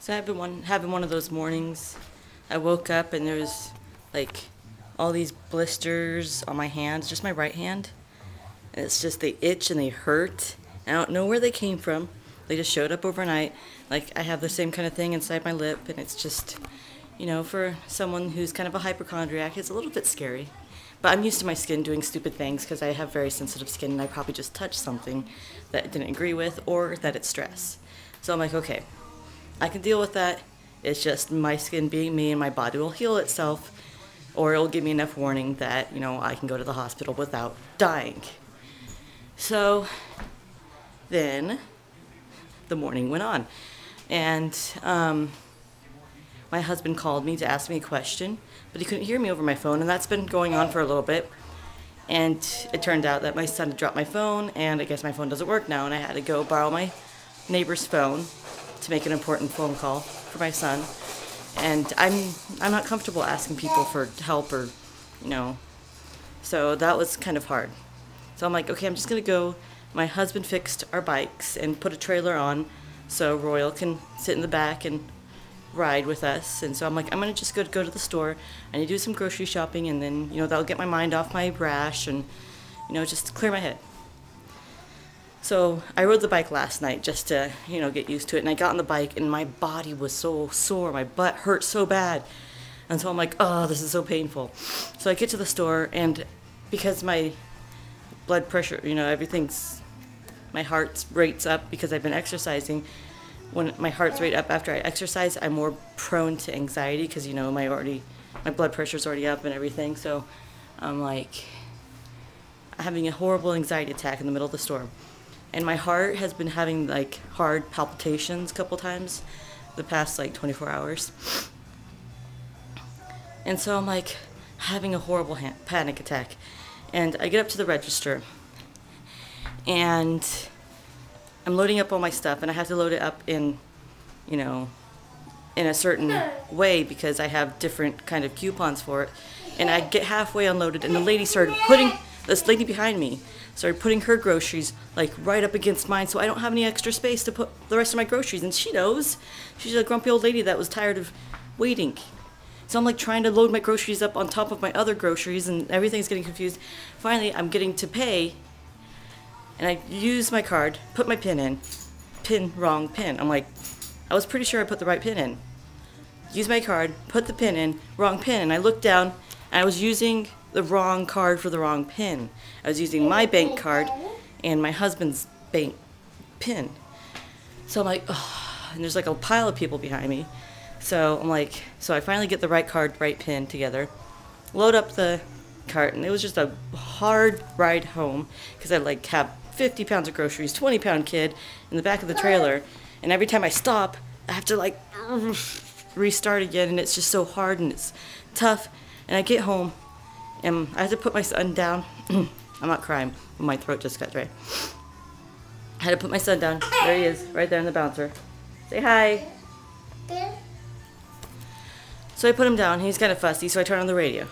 So I've been having one of those mornings. I woke up and there's like all these blisters on my hands, just my right hand. And it's just they itch and they hurt. I don't know where they came from. They just showed up overnight. Like I have the same kind of thing inside my lip, and it's just, for someone who's kind of a hypochondriac, it's a little bit scary. But I'm used to my skin doing stupid things because I have very sensitive skin, and I probably just touched something that I didn't agree with or that it's stress. So I'm like, okay, I can deal with that. It's just my skin being me, and my body will heal itself, or it'll give me enough warning that, I can go to the hospital without dying. So then the morning went on, and my husband called me to ask me a question, but he couldn't hear me over my phone, and that's been going on for a little bit. And it turned out that my son had dropped my phone, and I guess my phone doesn't work now, and I had to go borrow my neighbor's phone to make an important phone call for my son. And I'm not comfortable asking people for help or, so that was kind of hard. So I'm like, okay, I'm just gonna go. My husband fixed our bikes and put a trailer on so Royal can sit in the back and ride with us. And so I'm like, I'm gonna just go to the store. I need to do some grocery shopping, and then, that'll get my mind off my rash and, just clear my head. So I rode the bike last night just to, get used to it. And I got on the bike and my body was so sore. My butt hurt so bad. And so I'm like, oh, this is so painful. So I get to the store, and because my blood pressure, my heart rate's up because I've been exercising. When my heart's rate up after I exercise, I'm more prone to anxiety because, my blood pressure's already up and everything. So I'm like having a horrible anxiety attack in the middle of the store. And my heart has been having like hard palpitations a couple times the past 24 hours. And so I'm like having a horrible panic attack. And I get up to the register, and I'm loading up all my stuff, and I have to load it up in, in a certain way because I have different kind of coupons for it. And I get halfway unloaded, and this lady behind me started putting her groceries right up against mine, so I don't have any extra space to put the rest of my groceries. And she knows. She's a grumpy old lady that was tired of waiting. So I'm trying to load my groceries up on top of my other groceries, and everything's getting confused. Finally, I'm getting to pay, and I use my card, put my PIN in, wrong PIN. I'm like, I was pretty sure I put the right PIN in. Use my card, put the PIN in, wrong PIN, and I looked down, and I was using the wrong card for the wrong PIN. I was using my bank card and my husband's bank PIN. So I'm like, oh, and there's a pile of people behind me. So I'm like, so I finally get the right card, right PIN together, load up the cart, and it was just a hard ride home because I have 50 pounds of groceries, 20-pound kid in the back of the trailer, and every time I stop, I have to restart again, and it's just so hard and it's tough. And I get home, and I have to put my son down. I'm not crying, but my throat just got dry. I had to put my son down. There he is, right there in the bouncer. Say hi. So I put him down. He's kind of fussy, so I turn on the radio.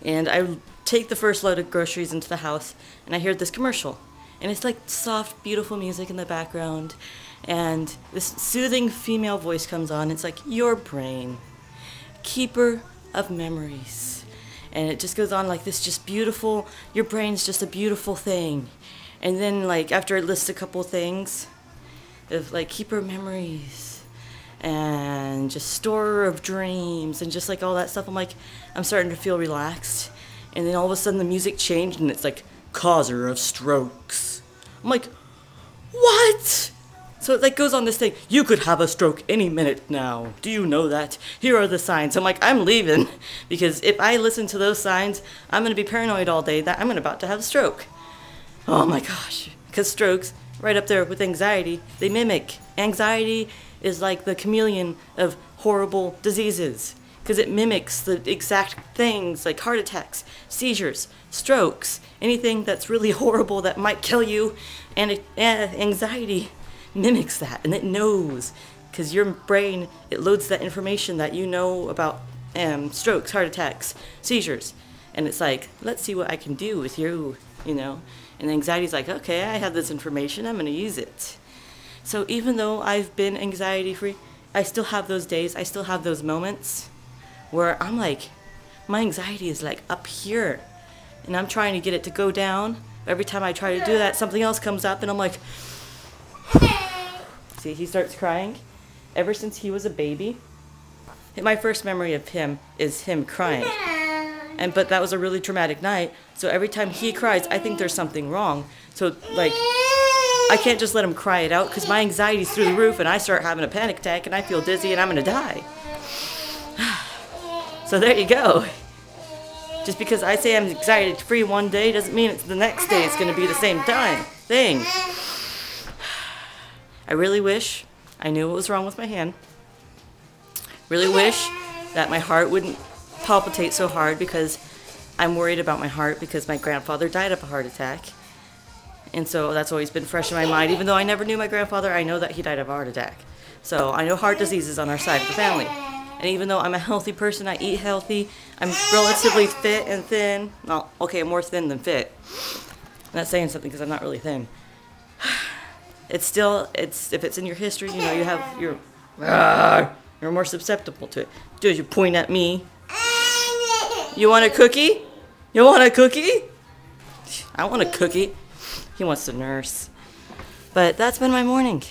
And I take the first load of groceries into the house, and I hear this commercial. And it's soft, beautiful music in the background. And this soothing female voice comes on. It's your brain, keeper of memories. And it just goes on this just beautiful, your brain's just a beautiful thing. And then after it lists a couple things of keeper of memories and just storer of dreams and just all that stuff, I'm starting to feel relaxed. And then all of a sudden the music changed, and it's causer of strokes. I'm like, what? So it goes on this thing, you could have a stroke any minute now. Do you know that? Here are the signs. I'm I'm leaving, because if I listen to those signs, I'm going to be paranoid all day that I'm about to have a stroke. Oh my gosh. Because strokes, right up there with anxiety, they mimic. Anxiety is the chameleon of horrible diseases, because it mimics the exact things heart attacks, seizures, strokes, anything that's really horrible that might kill you. And anxiety mimics that, and it knows, because your brain, it loads that information that you know about strokes, heart attacks, seizures, and it's let's see what I can do with you, and anxiety's okay, I have this information, I'm going to use it. So even though I've been anxiety free, I still have those days, I still have those moments where I'm like, my anxiety is like up here and I'm trying to get it to go down. Every time I try to do that, something else comes up and I'm like, see, he starts crying. Ever since he was a baby, my first memory of him is him crying. But that was a really traumatic night. So every time he cries, I think there's something wrong. So like, I can't just let him cry it out because my anxiety's through the roof and I start having a panic attack and I feel dizzy and I'm gonna die. So there you go. Just because I say I'm anxiety free one day doesn't mean it's the next day it's gonna be the same thing. I really wish I knew what was wrong with my hand. Really wish that my heart wouldn't palpitate so hard because I'm worried about my heart because my grandfather died of a heart attack. And so that's always been fresh in my mind. Even though I never knew my grandfather, I know that he died of a heart attack. So I know heart disease is on our side of the family. And even though I'm a healthy person, I eat healthy, I'm relatively fit and thin. Well, okay, I'm more thin than fit. I'm not saying something because I'm not really thin. It's still, if it's in your history, you know, you're more susceptible to it. Dude, you point at me. You want a cookie? You want a cookie? I want a cookie. He wants to nurse. But that's been my morning.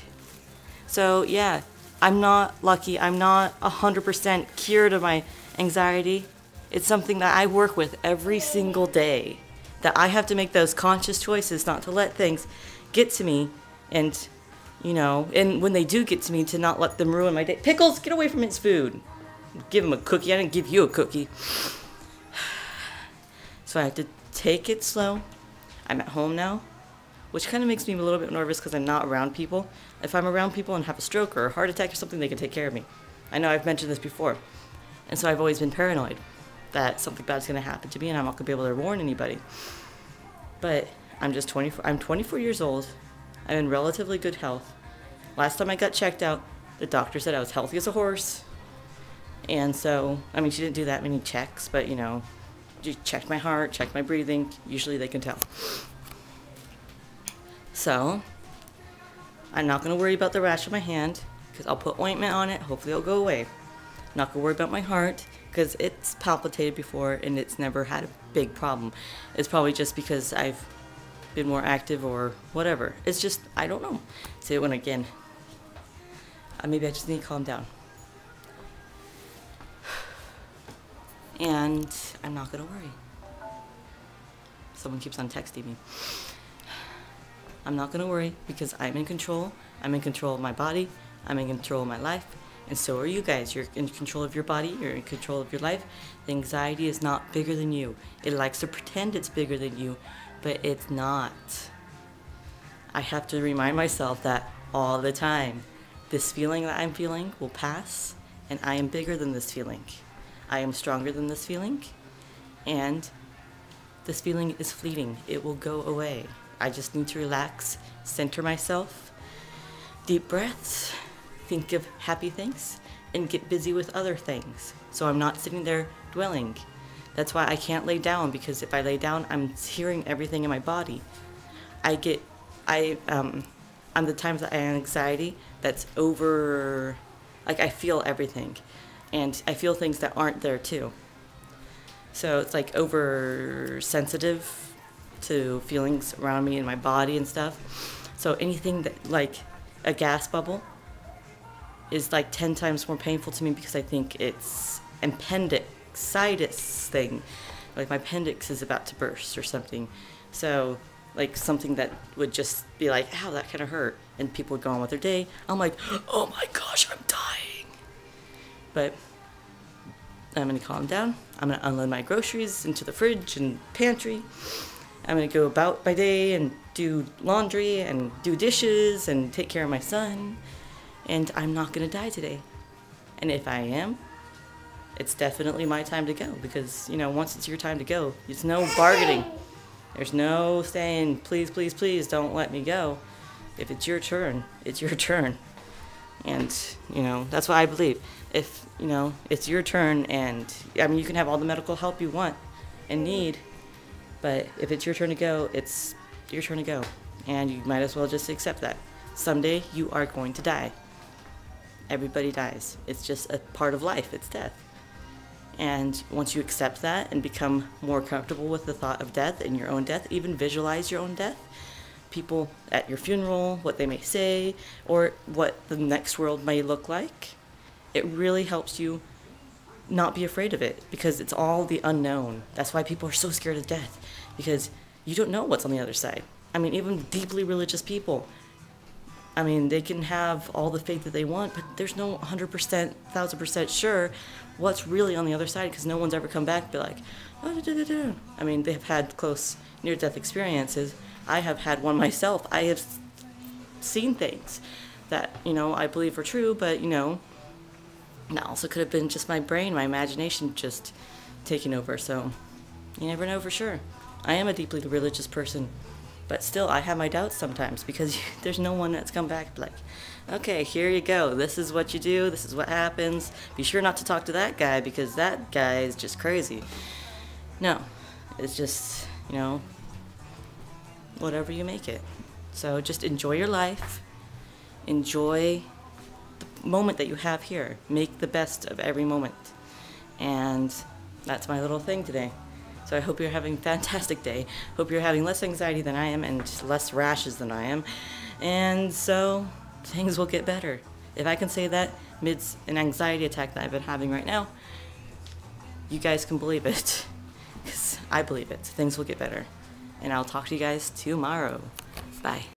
So yeah, I'm not lucky. I'm not 100% cured of my anxiety. It's something that I work with every single day. That I have to make those conscious choices not to let things get to me. And, you know, and when they do get to me, to not let them ruin my day. Pickles, get away from his food. Give him a cookie. I didn't give you a cookie. So I have to take it slow. I'm at home now, which kind of makes me a little bit nervous because I'm not around people. If I'm around people and have a stroke or a heart attack or something, they can take care of me. I know I've mentioned this before. And so I've always been paranoid that something bad's going to happen to me and I'm not going to be able to warn anybody. But I'm 24 years old. I'm in relatively good health. Last time I got checked out, the doctor said I was healthy as a horse. And so, I mean, she didn't do that many checks, but, you know, she checked my heart, checked my breathing. Usually they can tell. So, I'm not going to worry about the rash on my hand because I'll put ointment on it. Hopefully it'll go away. Not going to worry about my heart because it's palpitated before and it's never had a big problem. It's probably just because I've been more active or whatever. It's just, I don't know. Say it when again. Maybe I just need to calm down. And I'm not going to worry. Someone keeps on texting me. I'm not going to worry because I'm in control. I'm in control of my body. I'm in control of my life. And so are you guys. You're in control of your body. You're in control of your life. The anxiety is not bigger than you. It likes to pretend it's bigger than you, but it's not. I have to remind myself that all the time. This feeling that I'm feeling will pass, and I am bigger than this feeling. I am stronger than this feeling, and this feeling is fleeting. It will go away. I just need to relax, center myself, deep breaths, think of happy things, and get busy with other things. So I'm not sitting there dwelling. That's why I can't lay down, because if I lay down, I'm hearing everything in my body. I'm the times that I have anxiety that's over, like I feel everything. And I feel things that aren't there too. So it's like oversensitive to feelings around me and my body and stuff. So anything that, like a gas bubble, is like 10 times more painful to me because I think it's appendicitis thing. Like my appendix is about to burst or something. So like something that would just be like, ow, that kind of hurt. And people would go on with their day. I'm like, oh my gosh, I'm dying. But I'm going to calm down. I'm going to unload my groceries into the fridge and pantry. I'm going to go about my day and do laundry and do dishes and take care of my son. And I'm not going to die today. And if I am, it's definitely my time to go. Because, you know, once it's your time to go, there's no bargaining. There's no saying, please, please, please don't let me go. If it's your turn, it's your turn. And, you know, that's what I believe. If, you know, it's your turn and, I mean, you can have all the medical help you want and need, but if it's your turn to go, it's your turn to go. And you might as well just accept that. Someday you are going to die. Everybody dies. It's just a part of life. It's death. And once you accept that and become more comfortable with the thought of death and your own death, even visualize your own death, people at your funeral, what they may say, or what the next world may look like, it really helps you not be afraid of it, because it's all the unknown. That's why people are so scared of death, because you don't know what's on the other side. I mean, even deeply religious people, I mean, they can have all the faith that they want, but there's no 100%, 1000% sure what's really on the other side, because no one's ever come back and be like, oh, da, da, da, da. I mean, they've had close near-death experiences. I have had one myself. I have seen things that, I believe are true, but, that also could have been just my brain, my imagination just taking over. So you never know for sure. I am a deeply religious person, but still I have my doubts sometimes, because there's no one that's come back like, okay, here you go. This is what you do. This is what happens. Be sure not to talk to that guy, because that guy is just crazy. No, it's just, whatever you make it. So just enjoy your life. Enjoy the moment that you have here. Make the best of every moment. And that's my little thing today. So I hope you're having a fantastic day. Hope you're having less anxiety than I am and less rashes than I am. And so things will get better. If I can say that amidst an anxiety attack that I've been having right now, you guys can believe it. Because I believe it. Things will get better. And I'll talk to you guys tomorrow. Bye.